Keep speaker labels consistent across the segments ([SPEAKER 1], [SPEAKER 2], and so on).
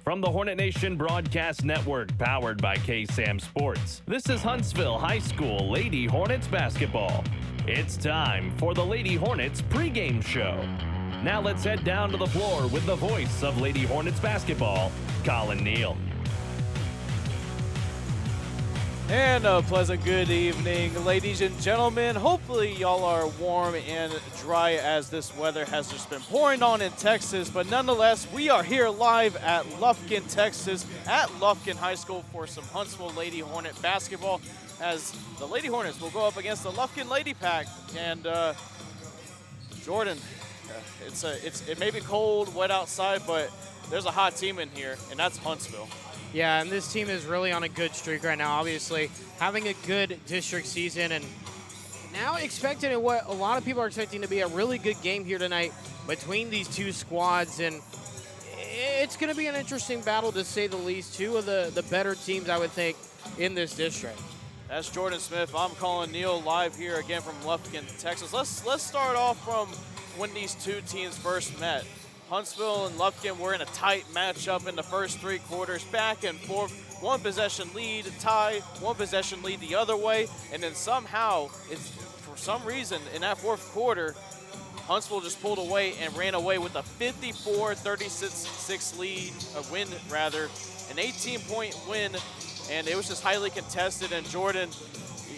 [SPEAKER 1] From the Hornet Nation Broadcast Network, powered by KSAM Sports, this is Huntsville High School Lady Hornets basketball. It's time for the Lady Hornets pregame show. Now let's head down to the floor with the voice of Lady Hornets basketball, Collin Neill.
[SPEAKER 2] And a pleasant good evening, ladies and gentlemen. Hopefully y'all are warm and dry as this weather has just been pouring on in Texas. But nonetheless, we are here live at Lufkin, Texas, at Lufkin High School for some Huntsville Lady Hornet basketball, as the Lady Hornets will go up against the Lufkin Lady Pack. And Jordan, it may be cold, wet outside, but there's a hot team in here, and that's Huntsville.
[SPEAKER 3] Yeah, and this team is really on a good streak right now, obviously. Having a good district season and now expecting what a lot of people are expecting to be a really good game here tonight between these two squads. And it's going to be an interesting battle, to say the least. Two of the better teams, I would think, in this district.
[SPEAKER 2] That's Jordan Smith. I'm Collin Neill, live here again from Lufkin, Texas. Let's start off from when these two teams first met. Huntsville and Lufkin were in a tight matchup in the first three quarters, back and forth. One possession lead, tie, one possession lead the other way, and then somehow, for some reason, in that fourth quarter, Huntsville just pulled away and ran away with a 54-36 lead, a win rather, an 18-point win, and it was just highly contested. And Jordan,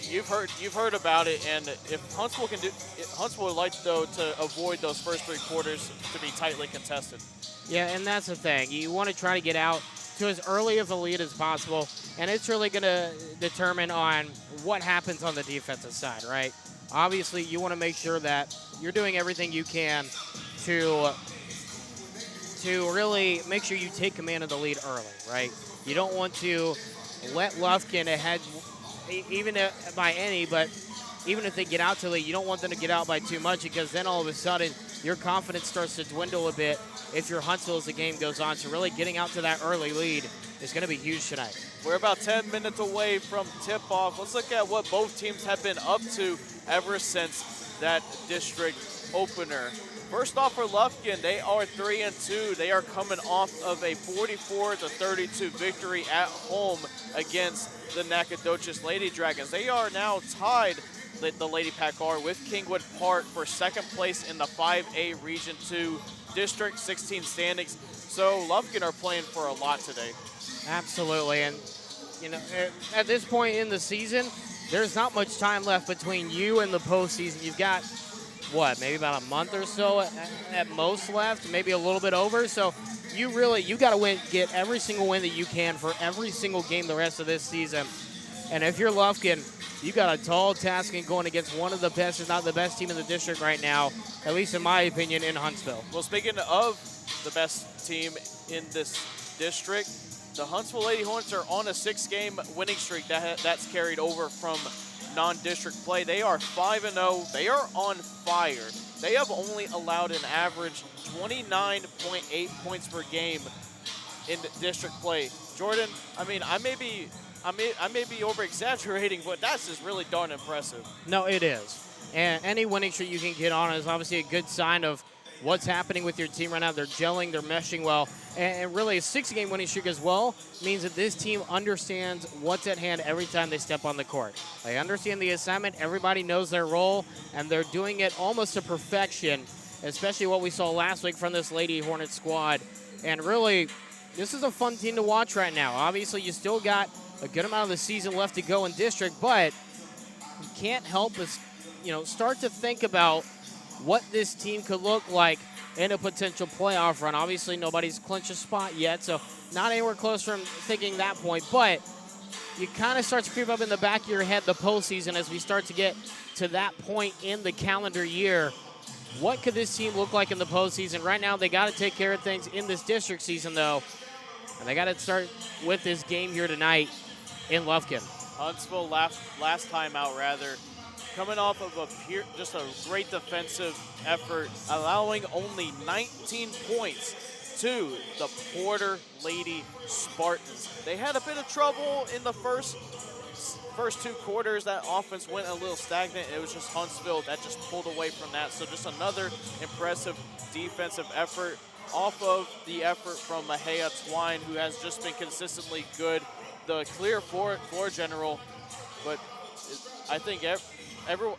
[SPEAKER 2] you've heard about it, and if Huntsville would like though to avoid those first three quarters to be tightly contested.
[SPEAKER 3] Yeah, and that's the thing. You want to try to get out to as early of a lead as possible, and it's really going to determine on what happens on the defensive side, right? Obviously, you want to make sure that you're doing everything you can to really make sure you take command of the lead early, right? You don't want to let Lufkin ahead even by any, but even if they get out to lead, you don't want them to get out by too much, because then all of a sudden your confidence starts to dwindle a bit if you're Huntsville as the game goes on. So really getting out to that early lead is going to be huge tonight.
[SPEAKER 2] We're about 10 minutes away from tip-off. Let's look at what both teams have been up to ever since that district opener. First off, for Lufkin, they are 3-2. They are coming off of a 44-32 victory at home against the Nacogdoches Lady Dragons. They are now tied, the Lady Pack are, with Kingwood Park for second place in the 5A Region 2 District 16 standings. So Lufkin are playing for a lot today.
[SPEAKER 3] Absolutely, and you know, at this point in the season, there's not much time left between you and the postseason. You've got, what, maybe about a month or so at most left, maybe a little bit over. So you got to get every single win that you can for every single game the rest of this season. And if you're Lufkin, you got a tall task in going against one of the best, if not the best team in the district right now, at least in my opinion, in Huntsville.
[SPEAKER 2] Well, speaking of the best team in this district, the Huntsville Lady Hornets are on a 6-game winning streak that's carried over from non-district play. They are 5-0. They are on fire. They have only allowed an average 29.8 points per game in district play. Jordan, I mean, I may be over-exaggerating, but that's just really darn impressive.
[SPEAKER 3] No, it is. And any winning streak you can get on is obviously a good sign of what's happening with your team right now. They're gelling, they're meshing well. And really, a 6-game winning streak as well means that this team understands what's at hand every time they step on the court. They understand the assignment, everybody knows their role, and they're doing it almost to perfection, especially what we saw last week from this Lady Hornet squad. And really, this is a fun team to watch right now. Obviously, you still got a good amount of the season left to go in district, but you can't help but, start to think about what this team could look like in a potential playoff run. Obviously, nobody's clinched a spot yet, so not anywhere close from thinking that point, but you kind of start to creep up in the back of your head the postseason as we start to get to that point in the calendar year. What could this team look like in the postseason? Right now, they got to take care of things in this district season, though, and they got to start with this game here tonight in Lufkin.
[SPEAKER 2] Huntsville last time out, rather, coming off of just a great defensive effort, allowing only 19 points to the Porter Lady Spartans. They had a bit of trouble in the first two quarters. That offense went a little stagnant. It was just Huntsville that just pulled away from that. So just another impressive defensive effort off of the effort from Mahea Twine, who has just been consistently good, the clear floor general. But I think everyone,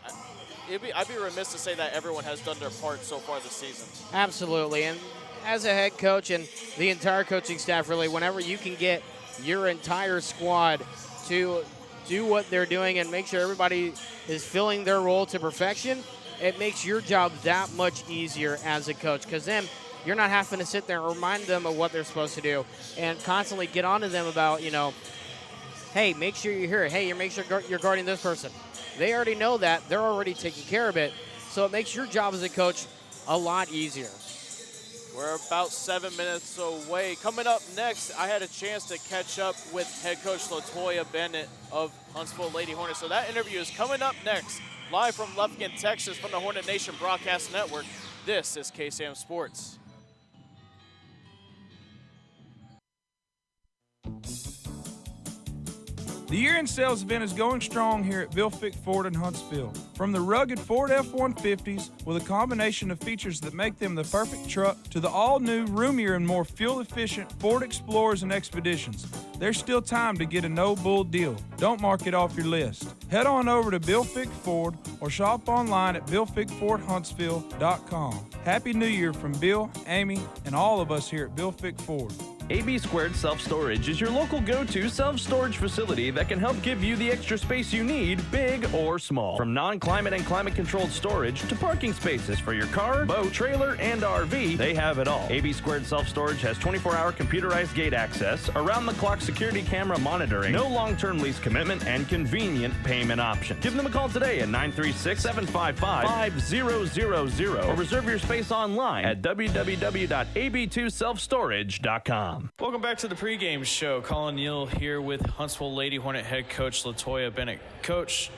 [SPEAKER 2] I'd be remiss to say that everyone has done their part so far this season.
[SPEAKER 3] Absolutely. And as a head coach and the entire coaching staff, really, whenever you can get your entire squad to do what they're doing and make sure everybody is filling their role to perfection, it makes your job that much easier as a coach, because then you're not having to sit there and remind them of what they're supposed to do and constantly get on to them about, hey, make sure you're here. Hey, make sure you're guarding this person. They already know that. They're already taking care of it. So it makes your job as a coach a lot easier.
[SPEAKER 2] We're about 7 minutes away. Coming up next, I had a chance to catch up with head coach LaToya Bennett of Huntsville Lady Hornets. So that interview is coming up next, live from Lufkin, Texas, from the Hornet Nation Broadcast Network. This is KSAM Sports.
[SPEAKER 4] The year-end sales event is going strong here at Bill Fick Ford in Huntsville. From the rugged Ford F-150s with a combination of features that make them the perfect truck to the all-new, roomier, and more fuel-efficient Ford Explorers and Expeditions, there's still time to get a no-bull deal. Don't mark it off your list. Head on over to Bill Fick Ford or shop online at BillFickFordHuntsville.com. Happy New Year from Bill, Amy, and all of us here at Bill Fick Ford.
[SPEAKER 1] AB2 Self Storage is your local go-to self-storage facility that can help give you the extra space you need, big or small. From non-climate and climate-controlled storage to parking spaces for your car, boat, trailer, and RV, they have it all. AB2 Self Storage has 24-hour computerized gate access, around-the-clock security camera monitoring, no long-term lease commitment, and convenient payment options. Give them a call today at 936-755-5000 or reserve your space online at www.ab2selfstorage.com.
[SPEAKER 5] Welcome back to the pregame show. Collin, Neill here with Huntsville Lady Hornet head coach LaToya Bennett. Coach,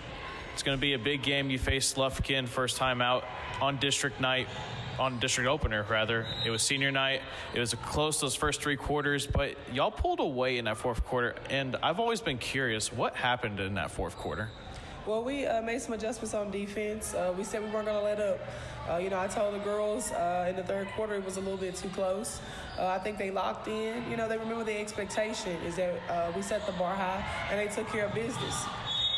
[SPEAKER 5] it's going to be a big game. You faced Lufkin first time out on district night, on district opener rather. It was senior night. It was close those first three quarters, but y'all pulled away in that fourth quarter. And I've always been curious, what happened in that fourth quarter?
[SPEAKER 6] Well, we made some adjustments on defense. We said we weren't going to let up. I told the girls in the third quarter it was a little bit too close. I think they locked in. They remember the expectation is that we set the bar high, and they took care of business.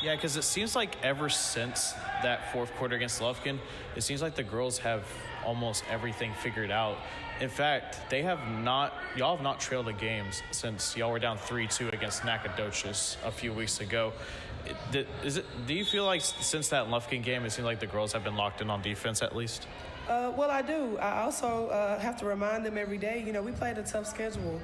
[SPEAKER 5] Yeah, because it seems like ever since that fourth quarter against Lufkin, it seems like the girls have almost everything figured out. In fact, y'all have not trailed a game since y'all were down 3-2 against Nacogdoches a few weeks ago. Do you feel like since that Lufkin game, it seems like the girls have been locked in on defense at least?
[SPEAKER 6] Well, I do. I also have to remind them every day, we played a tough schedule.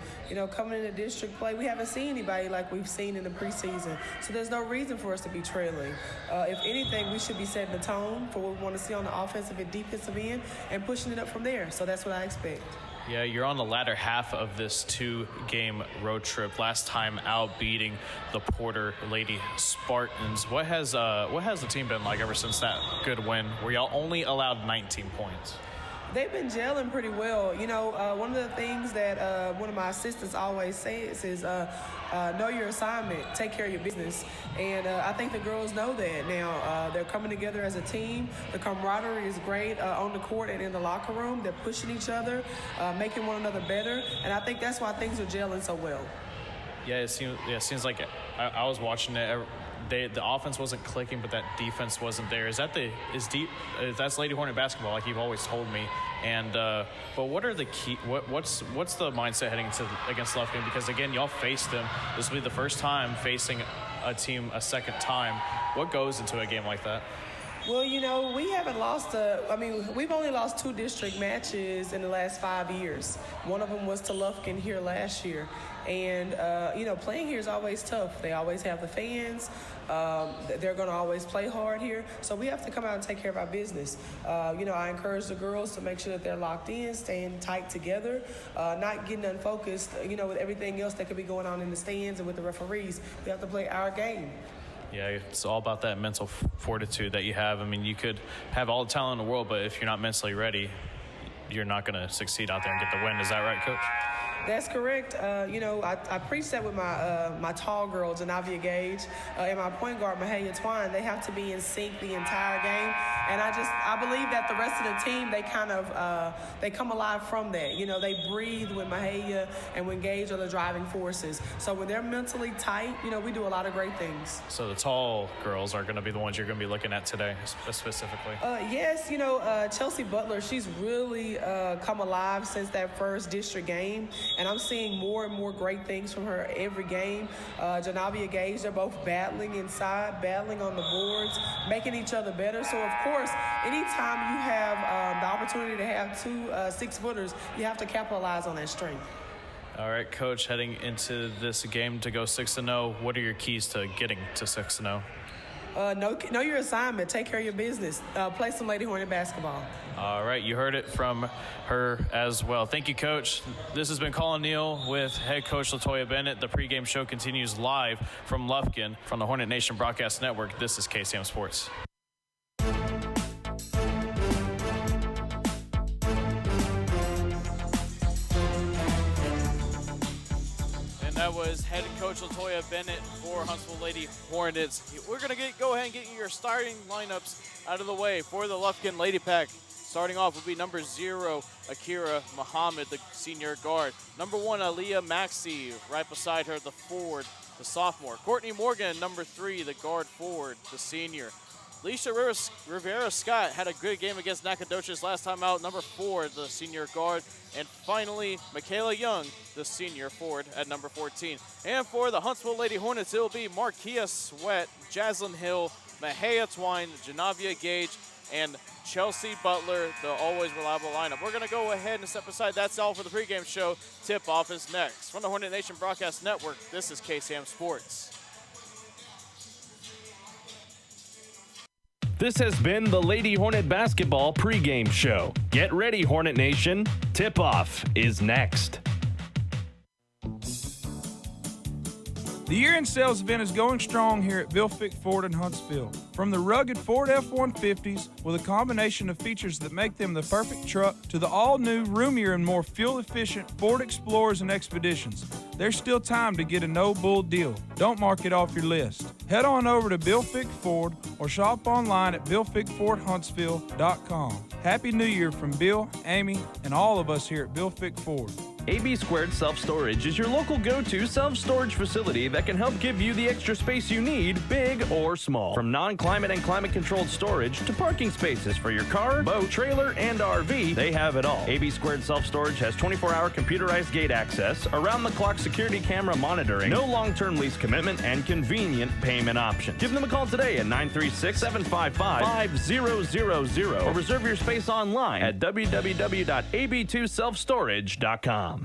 [SPEAKER 6] Coming into district play, we haven't seen anybody like we've seen in the preseason. So there's no reason for us to be trailing. If anything, we should be setting the tone for what we want to see on the offensive and defensive end and pushing it up from there. So that's what I expect.
[SPEAKER 5] Yeah, you're on the latter half of this two-game road trip. Last time out beating the Porter Lady Spartans. What has the team been like ever since that good win where y'all only allowed 19 points?
[SPEAKER 6] They've been gelling pretty well. One of the things that one of my assistants always says is know your assignment, take care of your business. And I think the girls know that now. They're coming together as a team. The camaraderie is great on the court and in the locker room. They're pushing each other, making one another better. And I think that's why things are gelling so well.
[SPEAKER 5] Yeah, it seems like I was watching it. The offense wasn't clicking, but that defense wasn't there. That's Lady Hornet basketball, like you've always told me. And but what are the key? What's the mindset heading against Lufkin? Because again, y'all faced them. This will be the first time facing a team a second time. What goes into a game like that?
[SPEAKER 6] Well, we haven't lost we've only lost 2 district matches in the last 5 years. One of them was to Lufkin here last year. And, playing here is always tough. They always have the fans. They're going to always play hard here. So we have to come out and take care of our business. I encourage the girls to make sure that they're locked in, staying tight together, not getting unfocused, with everything else that could be going on in the stands and with the referees. We have to play our game.
[SPEAKER 5] Yeah, it's all about that mental fortitude that you have. I mean, you could have all the talent in the world, but if you're not mentally ready, you're not going to succeed out there and get the win. Is that right, Coach?
[SPEAKER 6] That's correct. I preach that with my tall girl, Janavia Gage, and my point guard, Mahalia Twine. They have to be in sync the entire game. And I believe that the rest of the team, they come alive from that. They breathe when Mahalia and when Gage are the driving forces. So when they're mentally tight, we do a lot of great things.
[SPEAKER 5] So the tall girls are going to be the ones you're going to be looking at today, specifically.
[SPEAKER 6] Yes, Chelsea Butler, she's really come alive since that first district game, and I'm seeing more and more great things from her every game. Janavia Gage, they're both battling inside, battling on the boards, making each other better. So, of course, anytime you have the opportunity to have two 6-footers, you have to capitalize on that strength.
[SPEAKER 5] All right, Coach, heading into this game to go 6-0, what are your keys to getting to 6-0?
[SPEAKER 6] Know your assignment. Take care of your business. Play some Lady Hornet basketball.
[SPEAKER 5] All right, you heard it from her as well. Thank you, Coach. This has been Collin Neill with head coach LaToya Bennett. The pregame show continues live from Lufkin from the Hornet Nation Broadcast Network. This is KSAM Sports.
[SPEAKER 2] That was head coach LaToya Bennett for Huntsville Lady Hornets. We're going to go ahead and get you your starting lineups out of the way for the Lufkin Lady Pack. Starting off will be number 0, Akira Muhammad, the senior guard. Number 1, Aaliyah Maxey, right beside her, the forward, the sophomore. Courtney Morgan, number 3, the guard forward, the senior. Leisha Rivera-Scott had a good game against Nacogdoches last time out, number 4, the senior guard. And finally, Michaela Young, the senior forward at number 14. And for the Huntsville Lady Hornets, it will be Markia Sweat, Jaslyn Hill, Mahalia Twine, Janavia Gage, and Chelsea Butler, the always reliable lineup. We're going to go ahead and step aside. That's all for the pregame show. Tip-off is next. From the Hornet Nation Broadcast Network, this is KSAM Sports.
[SPEAKER 1] This has been the Lady Hornet Basketball pregame show. Get ready, Hornet Nation. Tip-off is next.
[SPEAKER 4] The year-end sales event is going strong here at Fick Ford in Huntsville. From the rugged Ford F-150s with a combination of features that make them the perfect truck to the all-new, roomier, and more fuel-efficient Ford Explorers and Expeditions, there's still time to get a no-bull deal. Don't mark it off your list. Head on over to Fick Ford or shop online at BillFickFordHuntsville.com. Happy New Year from Bill, Amy, and all of us here at Fick Ford.
[SPEAKER 1] AB2 Self Storage is your local go-to self-storage facility that can help give you the extra space you need, big or small. From non-climate and climate-controlled storage to parking spaces for your car, boat, trailer, and RV, they have it all. AB2 Self Storage has 24-hour computerized gate access, around-the-clock security camera monitoring, no long-term lease commitment, and convenient payment options. Give them a call today at 936-755-5000 or reserve your space online at www.ab2selfstorage.com.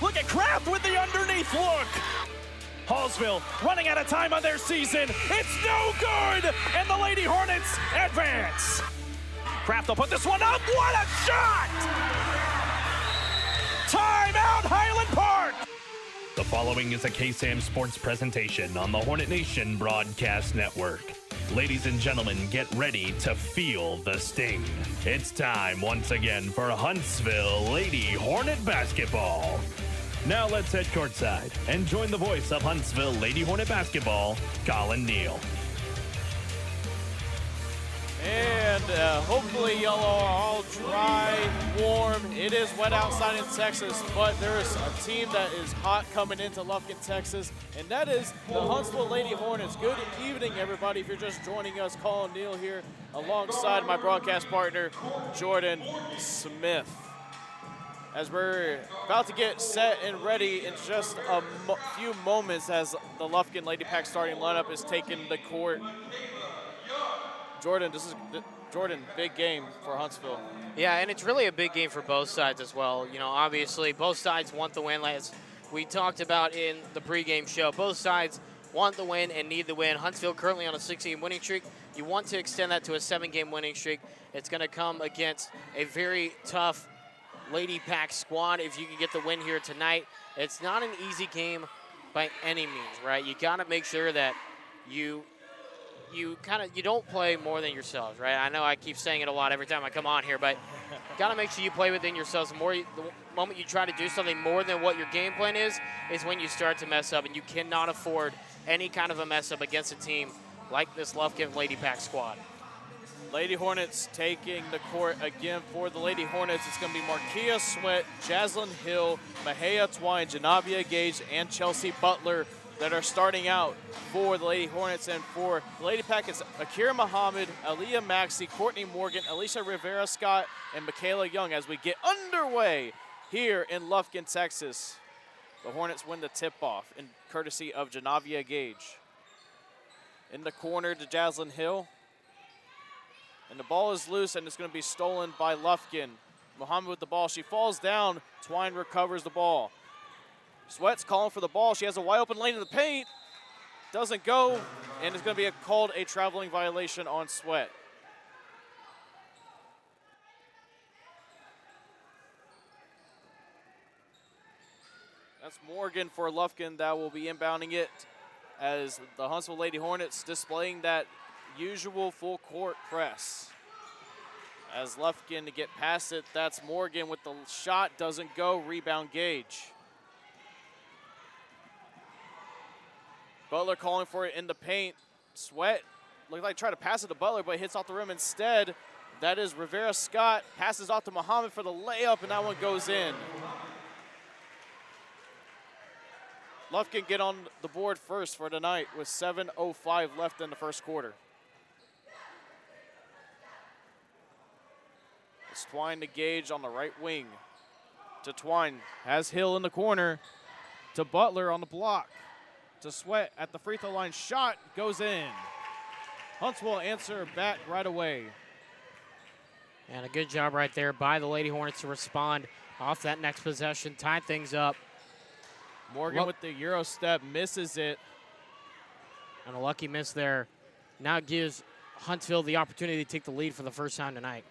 [SPEAKER 7] Look at Kraft with the underneath look. Hallsville running out of time on their season. It's no good, and the Lady Hornets advance. Kraft will put this one up. What a shot! Timeout, Highland Park.
[SPEAKER 1] following is a KSAM Sports presentation on the Hornet Nation Broadcast Network. Ladies and gentlemen, get ready to feel the sting. It's time once again for Huntsville Lady Hornet basketball. Now let's head courtside and join the voice of Huntsville Lady Hornet basketball, Collin Neill.
[SPEAKER 2] And hopefully y'all are all dry, warm. It is wet outside in Texas, but there is a team that is hot coming into Lufkin, Texas, and that is the Huntsville Lady Hornets. Good evening, everybody. If you're just joining us, Collin Neill here alongside my broadcast partner, Jordan Smith. As we're about to get set and ready in just a few moments as the Lufkin Lady Pack starting lineup is taking the court. Jordan, big game for Huntsville.
[SPEAKER 3] Yeah, and it's really a big game for both sides as well. You know, obviously, both sides want the win. As we talked about in the pregame show, both sides want the win and need the win. Huntsville currently on a 6-game winning streak. You want to extend that to a 7-game winning streak. It's going to come against a very tough Lady Pack squad if you can get the win here tonight. It's not an easy game by any means, right? You got to make sure that you don't play more than yourselves, right? I know I keep saying it a lot every time I come on here, but got to make sure you play within yourselves. The moment you try to do something more than what your game plan is when you start to mess up, and you cannot afford any kind of a mess up against a team like this Lufkin Lady Pack squad.
[SPEAKER 2] Lady Hornets taking the court again for the Lady Hornets. It's going to be Markia Sweat, Jaslyn Hill, Mahia Twine, Janavia Gage, and Chelsea Butler that are starting out for the Lady Hornets. And for the Lady Pack, it's Akira Muhammad, Aaliyah Maxey, Courtney Morgan, Alicia Rivera-Scott, and Michaela Young as we get underway here in Lufkin, Texas. The Hornets win the tip-off in courtesy of Janavia Gage. In the corner to Jaslyn Hill. And the ball is loose, and it's going to be stolen by Lufkin. Muhammad with the ball. She falls down. Twine recovers the ball. Sweat's calling for the ball. She has a wide open lane in the paint. Doesn't go, and it's going to be called a traveling violation on Sweat. That's Morgan for Lufkin that will be inbounding it as the Huntsville Lady Hornets displaying that usual full court press. As Lufkin to get past it, that's Morgan with the shot. Doesn't go. Rebound Gage. Butler calling for it in the paint. Sweat looked like trying to pass it to Butler, but hits off the rim instead. That is Rivera-Scott. Passes off to Muhammad for the layup, and that one goes in. Lufkin get on the board first for tonight with 7:05 left in the first quarter. It's Twine to Gage on the right wing. To Twine, has Hill in the corner. To Butler on the block. To Sweat at the free throw line. Shot goes in. Huntsville answer back right away.
[SPEAKER 3] And a good job right there by the Lady Hornets to respond off that next possession, tie things up.
[SPEAKER 2] Morgan with the Euro step, misses it.
[SPEAKER 3] And a lucky miss there. Now gives Huntsville the opportunity to take the lead for the first time tonight.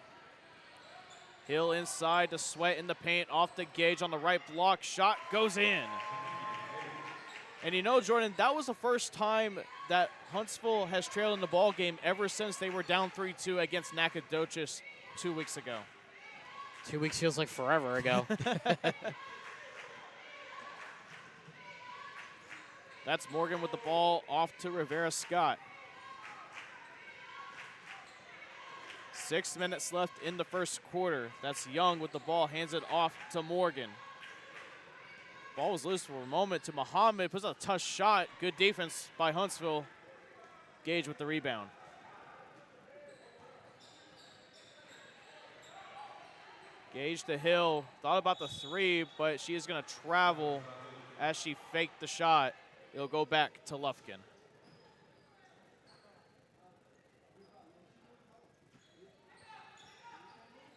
[SPEAKER 2] Hill inside to Sweat in the paint, off the Gage on the right block. Shot goes in. And you know, Jordan, that was the first time that Huntsville has trailed in the ball game ever since they were down 3-2 against Nacogdoches 2 weeks ago.
[SPEAKER 3] 2 weeks feels like forever ago.
[SPEAKER 2] That's Morgan with the ball off to Rivera-Scott. 6 minutes left in the first quarter. That's Young with the ball, hands it off to Morgan. Ball was loose for a moment to Muhammad, puts a tough shot. Good defense by Huntsville. Gage with the rebound. Gage to Hill, thought about the three, but she is gonna travel as she faked the shot. It'll go back to Lufkin.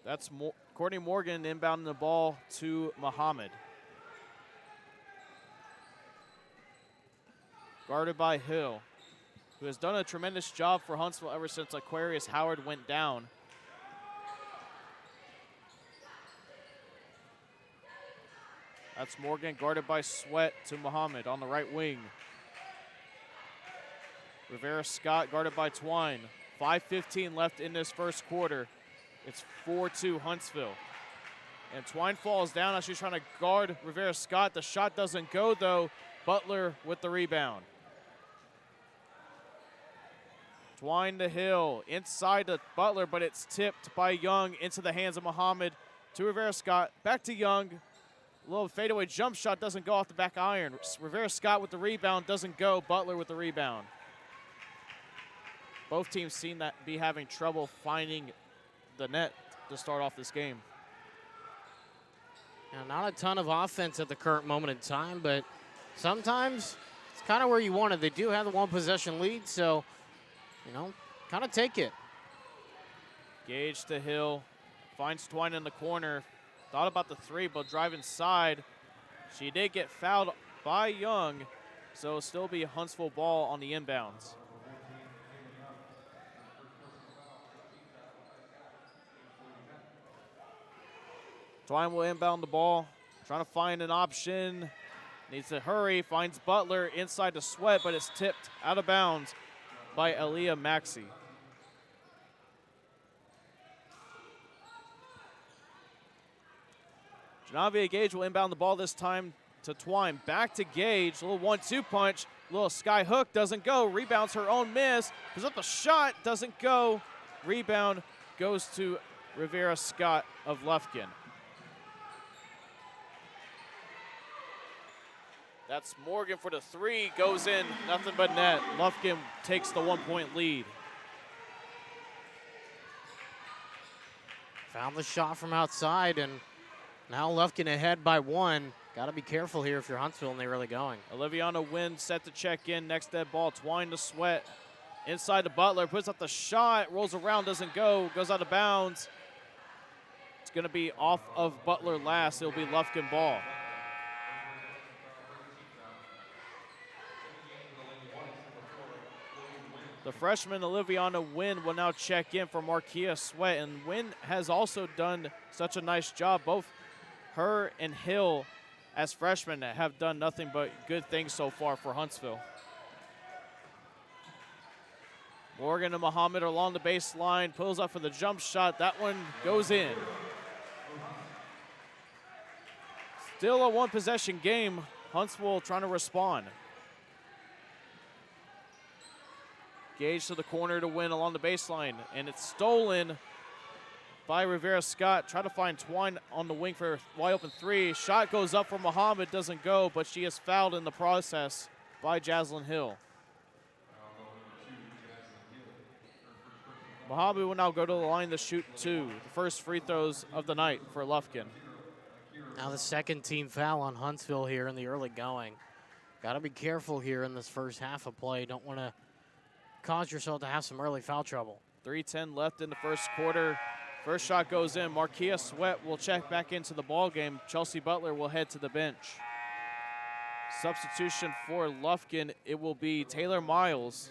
[SPEAKER 2] That's Courtney Morgan inbounding the ball to Muhammad. Guarded by Hill, who has done a tremendous job for Huntsville ever since Aquarius Howard went down. That's Morgan guarded by Sweat to Muhammad on the right wing. Rivera-Scott guarded by Twine. 5:15 left in this first quarter. It's 4-2 Huntsville. And Twine falls down as she's trying to guard Rivera-Scott. The shot doesn't go, though. Butler with the rebound. Twine to Hill, inside to Butler, but it's tipped by Young into the hands of Muhammad. To Rivera-Scott, back to Young. A little fadeaway jump shot doesn't go off the back iron. Rivera-Scott with the rebound, doesn't go. Butler with the rebound. Both teams seem to be having trouble finding the net to start off this game.
[SPEAKER 3] Now, not a ton of offense at the current moment in time, but sometimes it's kind of where you want it. They do have the one possession lead, so, you know, kind of take it.
[SPEAKER 2] Gage to Hill, finds Twine in the corner. Thought about the three, but drive inside. She did get fouled by Young, so it'll still be Huntsville ball on the inbounds. Twine will inbound the ball, trying to find an option. Needs to hurry, finds Butler inside to Sweat, but it's tipped out of bounds by Aaliyah Maxey. Janavia Gage will inbound the ball this time to Twine. Back to Gage, a little 1-2 punch, little sky hook, doesn't go. Rebounds her own miss, puts up the shot, doesn't go. Rebound goes to Rivera-Scott of Lufkin. That's Morgan for the three, goes in, nothing but net. Lufkin takes the 1-point lead.
[SPEAKER 3] Found the shot from outside, and now Lufkin ahead by one. Got to be careful here if you're Huntsville and they're really going.
[SPEAKER 2] Oliviana Wynn set to check in, next dead ball, Twine to Sweat. Inside to Butler, puts up the shot, rolls around, doesn't go, goes out of bounds. It's gonna be off of Butler last, it'll be Lufkin ball. The freshman Oliviana Wynn will now check in for Marquia Sweat, and Wynn has also done such a nice job. Both her and Hill as freshmen have done nothing but good things so far for Huntsville. Morgan and Muhammad are along the baseline, pulls up for the jump shot. That one goes in. Still a one-possession game. Huntsville trying to respond. Gage to the corner to win along the baseline, and it's stolen by Rivera-Scott. Try to find Twine on the wing for a wide open three. Shot goes up for Muhammad, doesn't go, but she is fouled in the process by Jaslyn Hill. Muhammad will now go to the line to shoot two, the first free throws of the night for Lufkin.
[SPEAKER 3] Now the second team foul on Huntsville here in the early going. Got to be careful here in this first half of play. Don't want to cause yourself to have some early foul trouble.
[SPEAKER 2] 3:10 left in the first quarter. First shot goes in. Marquia Sweat will check back into the ball game. Chelsea Butler will head to the bench. Substitution for Lufkin, it will be Taylor Miles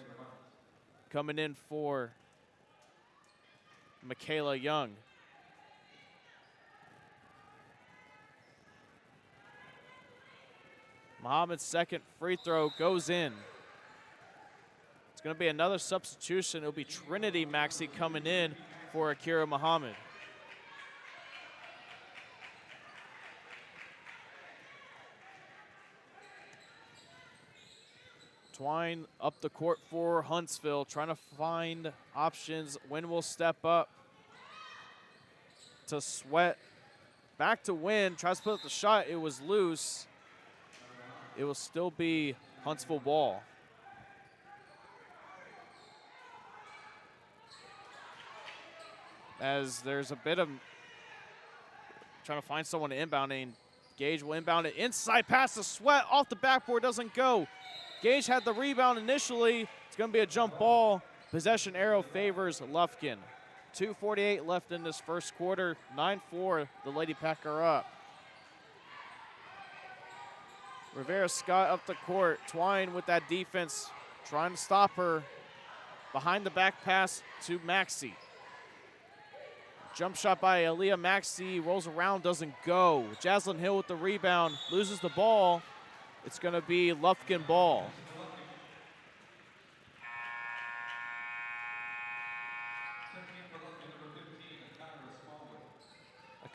[SPEAKER 2] coming in for Michaela Young. Muhammad's second free throw goes in. It's going to be another substitution. It'll be Trinity Maxey coming in for Akira Muhammad. Twine up the court for Huntsville, trying to find options. Wynn will step up to Sweat. Back to Wynn, tries to put up the shot. It was loose. It will still be Huntsville ball. As there's a bit of trying to find someone to inbound, and Gage will inbound it inside pass to Sweat, off the backboard, doesn't go. Gage had the rebound initially. It's going to be a jump ball. Possession arrow favors Lufkin. 2:48 left in this first quarter. 9-4, the Lady Packer up. Rivera-Scott up the court. Twine with that defense, trying to stop her. Behind the back pass to Maxey. Jump shot by Aaliyah Maxey, rolls around, doesn't go. Jaslyn Hill with the rebound, loses the ball. It's going to be Lufkin ball.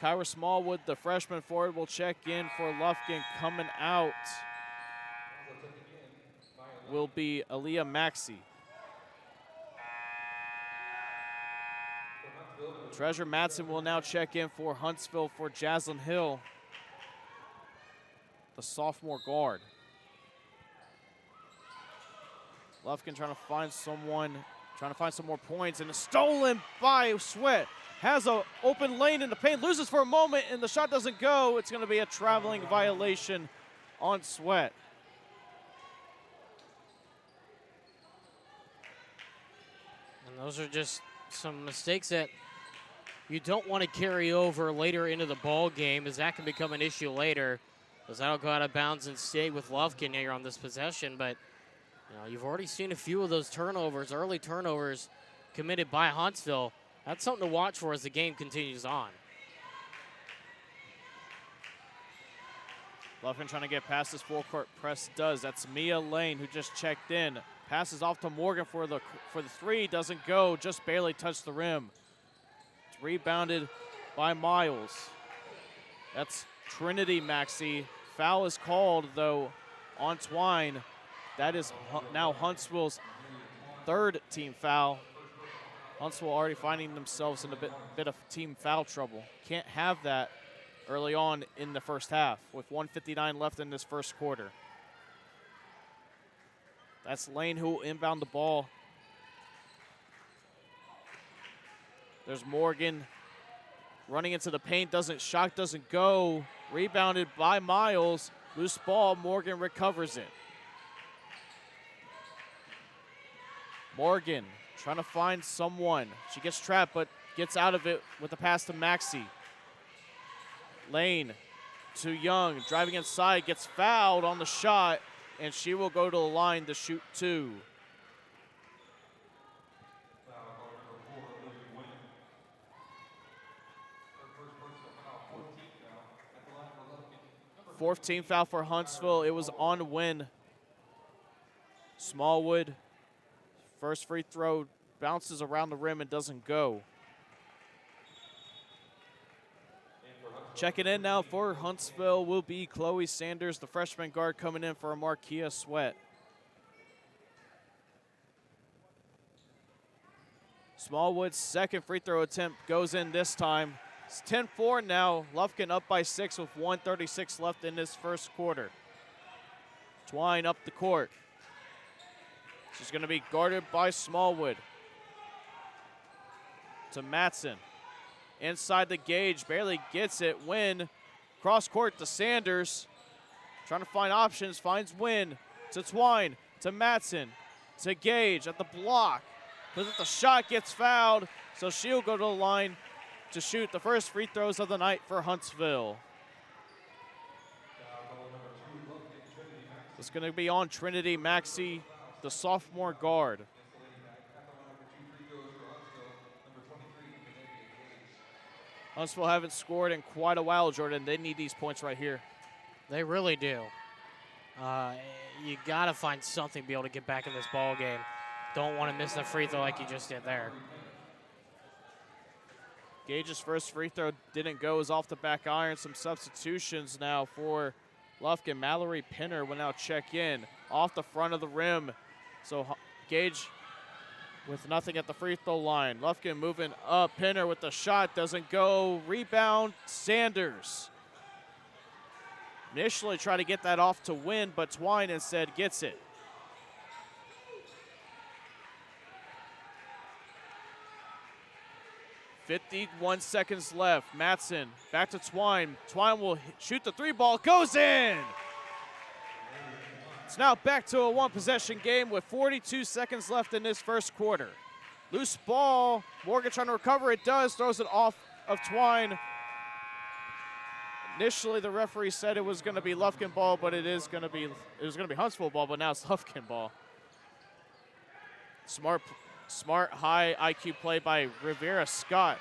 [SPEAKER 2] Kyra Smallwood, the freshman forward, will check in for Lufkin. Coming out will be Aaliyah Maxey. Treasure Madsen will now check in for Huntsville for Jaslyn Hill, the sophomore guard. Lufkin trying to find someone, trying to find some more points, and it's stolen by Sweat. Has an open lane in the paint, loses for a moment, and the shot doesn't go. It's going to be a traveling violation on Sweat.
[SPEAKER 3] And those are just some mistakes that you don't want to carry over later into the ball game, as that can become an issue later, as that'll go out of bounds and stay with Lufkin here on this possession. But you've already seen a few of those turnovers, early turnovers committed by Huntsville. That's something to watch for as the game continues on.
[SPEAKER 2] Lufkin trying to get past this full court press does. That's Mia Lane who just checked in. Passes off to Morgan for the three, doesn't go, just barely touched the rim. It's rebounded by Miles. That's Trinity Maxey. Foul is called though on Twine. That is now Huntsville's third team foul. Huntsville already finding themselves in a bit of team foul trouble. Can't have that early on in the first half with 1:59 left in this first quarter. That's Lane who will inbound the ball. There's Morgan running into the paint, shot doesn't go. Rebounded by Miles. Loose ball, Morgan recovers it. Morgan trying to find someone. She gets trapped, but gets out of it with a pass to Maxey. Lane to Young, driving inside, gets fouled on the shot, and she will go to the line to shoot two. Fourth team foul for Huntsville. It was on Wynn. Smallwood, first free throw, bounces around the rim and doesn't go. Checking in now for Huntsville will be Chloe Sanders, the freshman guard, coming in for Markia Sweat. Smallwood's second free throw attempt goes in this time. It's 10-4 now. Lufkin up by 6 with 1:36 left in this first quarter. Twine up the court. She's going to be guarded by Smallwood. To Matson. Inside the gauge, barely gets it. Wynn, cross court to Sanders. Trying to find options, finds Wynn. To Twine, to Matson, to Gage at the block. But the shot gets fouled, so she'll go to the line to shoot the first free throws of the night for Huntsville. It's going to be on Trinity Maxey, the sophomore guard. Huntsville haven't scored in quite a while, Jordan. They need these points right here.
[SPEAKER 3] They really do. You got to find something to be able to get back in this ball game. Don't want to miss the free throw like you just did there.
[SPEAKER 2] Gage's first free throw didn't go, is off the back iron. Some substitutions now for Lufkin. Mallory Pinner will now check in off the front of the rim. So Gage with nothing at the free throw line. Lufkin moving up. Pinner with the shot, doesn't go. Rebound, Sanders. Initially tried to get that off to Win, but Twine instead gets it. .51 seconds left. Matson back to Twine. Twine will shoot the three ball, goes in. It's now back to a one-possession game with 42 seconds left in this first quarter. Loose ball. Morgan trying to recover. It does. Throws it off of Twine. Initially, the referee said it was going to be Lufkin ball, but it was going to be Huntsville ball, but now it's Lufkin ball. Smart high IQ play by Rivera Scott.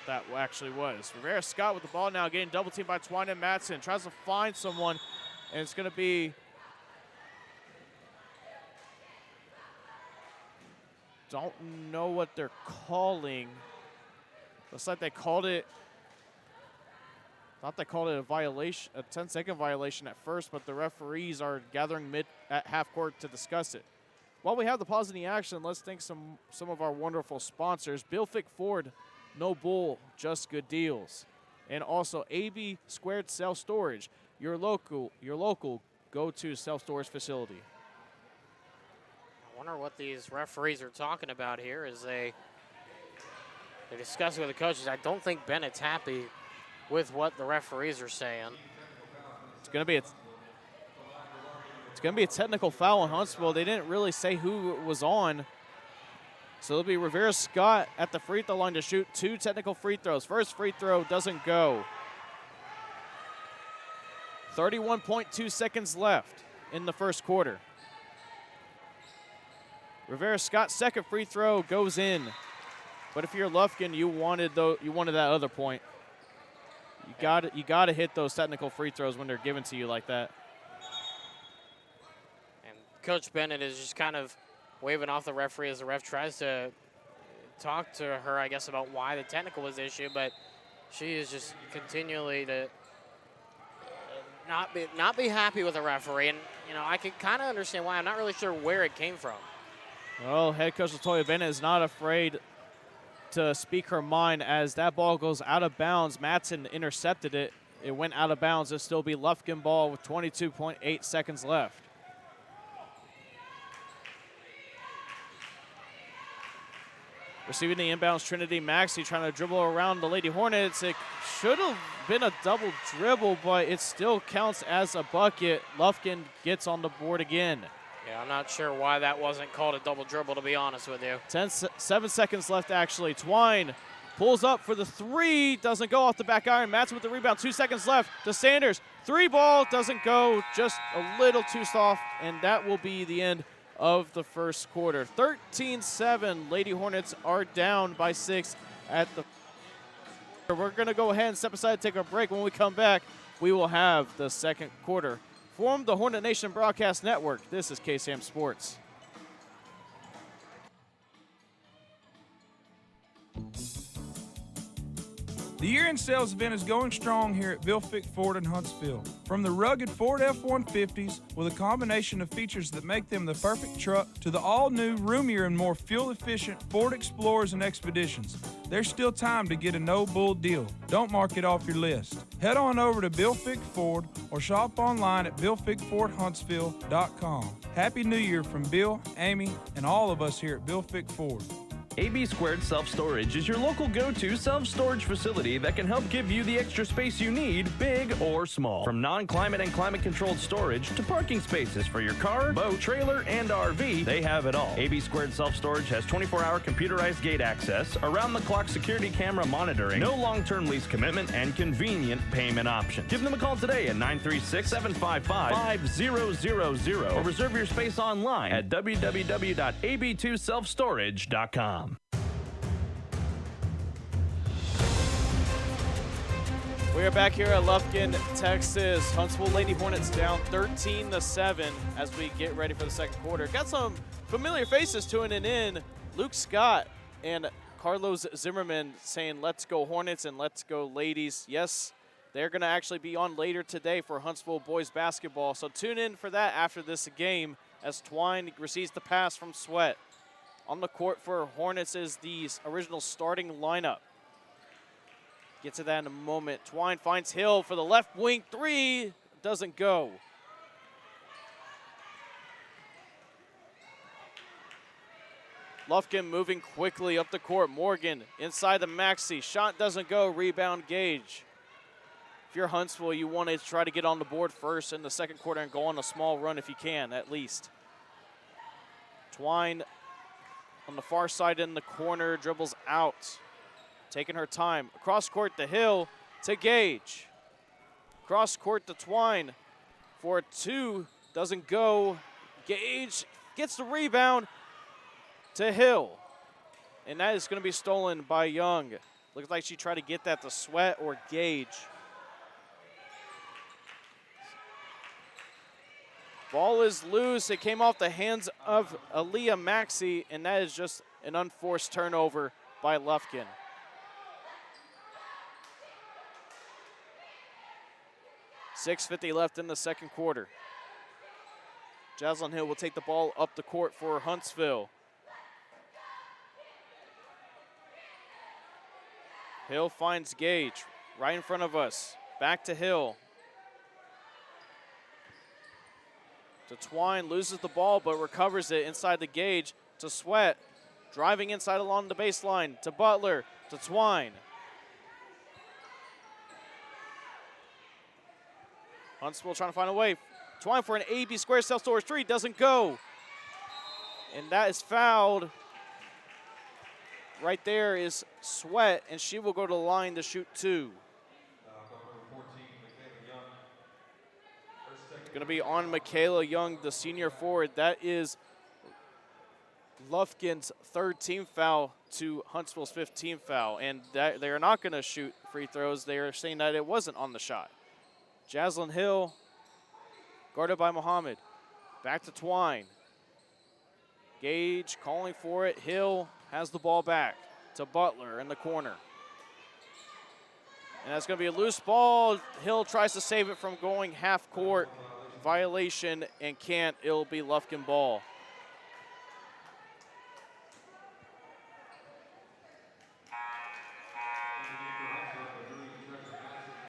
[SPEAKER 2] that actually was. Rivera Scott with the ball now, getting double teamed by Twine and Matson. Tries to find someone, and it's going to be don't know what they're calling. Looks like they called it. Thought they called it a violation, a 10-second violation at first, but the referees are gathering at half court to discuss it. While we have the pause in the action, let's thank some of our wonderful sponsors. Fick Ford, no bull, just good deals. And also AB2 Self Storage, your local go-to self-storage facility.
[SPEAKER 3] I wonder what these referees are talking about here as they discuss with the coaches. I don't think Bennett's happy with what the referees are saying.
[SPEAKER 2] It's going to be a technical foul on Huntsville. They didn't really say who it was on. So it'll be Rivera Scott at the free throw line to shoot 2 technical free throws. First free throw doesn't go. 31.2 seconds left in the first quarter. Rivera Scott's second free throw goes in. But if you're Lufkin, you wanted that other point. You got to hit those technical free throws when they're given to you like that.
[SPEAKER 3] And Coach Bennett is just kind of waving off the referee as the ref tries to talk to her, I guess, about why the technical was issued, but she is just continually to not be happy with the referee. And, you know, I can kind of understand why. I'm not really sure where it came from.
[SPEAKER 2] Well, head coach Latoya Bennett is not afraid to speak her mind as that ball goes out of bounds. Matson intercepted it. It went out of bounds. It'll still be Lufkin ball with 22.8 seconds left. Receiving the inbounds, Trinity Maxey trying to dribble around the Lady Hornets. It should have been a double dribble, but it still counts as a bucket. Lufkin gets on the board again.
[SPEAKER 3] Yeah, I'm not sure why that wasn't called a double dribble, to be honest with you.
[SPEAKER 2] 7 seconds left, actually. Twine pulls up for the 3. Doesn't go off the back iron. Matson with the rebound. 2 seconds left to Sanders. 3 ball doesn't go. Just a little too soft, and that will be the end of the first quarter. 13-7. Lady Hornets are down by 6 at the. We're going to go ahead and step aside and take a break. When we come back, we will have the second quarter. From the Hornet Nation Broadcast Network, this is KSAM Sports.
[SPEAKER 4] The year-end sales event is going strong here at Fick Ford in Huntsville. From the rugged Ford F-150s with a combination of features that make them the perfect truck to the all-new, roomier, and more fuel-efficient Ford Explorers and Expeditions, there's still time to get a no-bull deal. Don't mark it off your list. Head on over to Fick Ford or shop online at BillFickFordHuntsville.com. Happy New Year from Bill, Amy, and all of us here at Fick Ford.
[SPEAKER 1] AB2 Self Storage is your local go-to self-storage facility that can help give you the extra space you need, big or small. From non-climate and climate-controlled storage to parking spaces for your car, boat, trailer, and RV, they have it all. AB2 Self Storage has 24-hour computerized gate access, around-the-clock security camera monitoring, no long-term lease commitment, and convenient payment options. Give them a call today at 936-755-5000 or reserve your space online at www.ab2selfstorage.com.
[SPEAKER 2] We are back here at Lufkin, Texas. Huntsville Lady Hornets down 13-7 as we get ready for the second quarter. Got some familiar faces tuning in. Luke Scott and Carlos Zimmerman saying, "Let's go Hornets" and "Let's go Ladies." Yes, they're going to actually be on later today for Huntsville boys basketball. So tune in for that after this game as Twine receives the pass from Sweat. On the court for Hornets is the original starting lineup. Get to that in a moment. Twine finds Hill for the left wing 3. Doesn't go. Lufkin moving quickly up the court. Morgan inside the Maxey. Shot doesn't go. Rebound Gage. If you're Huntsville, you want to try to get on the board first in the second quarter and go on a small run if you can, at least. Twine on the far side in the corner, dribbles out. Taking her time. Across court to Hill, to Gage. Cross court to Twine for 2. Doesn't go. Gage gets the rebound to Hill. And that is going to be stolen by Young. Looked like she tried to get that to Sweat or Gage. Ball is loose. It came off the hands of Aaliyah Maxey, and that is just an unforced turnover by Lufkin. .6:50 left in the second quarter. Jaslyn Hill will take the ball up the court for Huntsville. Hill finds Gage right in front of us. Back to Hill. To Twine, loses the ball but recovers it inside the Gage. To Sweat, driving inside along the baseline. To Butler, to Twine. Huntsville trying to find a way. Twine for an AB2 Self Storage 3, doesn't go. And that is fouled. Right there is Sweat, and she will go to the line to shoot 2. It's going to be on Michaela Young, the senior forward. That is Lufkin's 3rd team foul to Huntsville's 5th team foul. And that they are not going to shoot free throws. They are saying that it wasn't on the shot. Jaslyn Hill, guarded by Muhammad. Back to Twine. Gage calling for it. Hill has the ball back to Butler in the corner. And that's going to be a loose ball. Hill tries to save it from going half court. Violation and can't. It'll be Lufkin ball.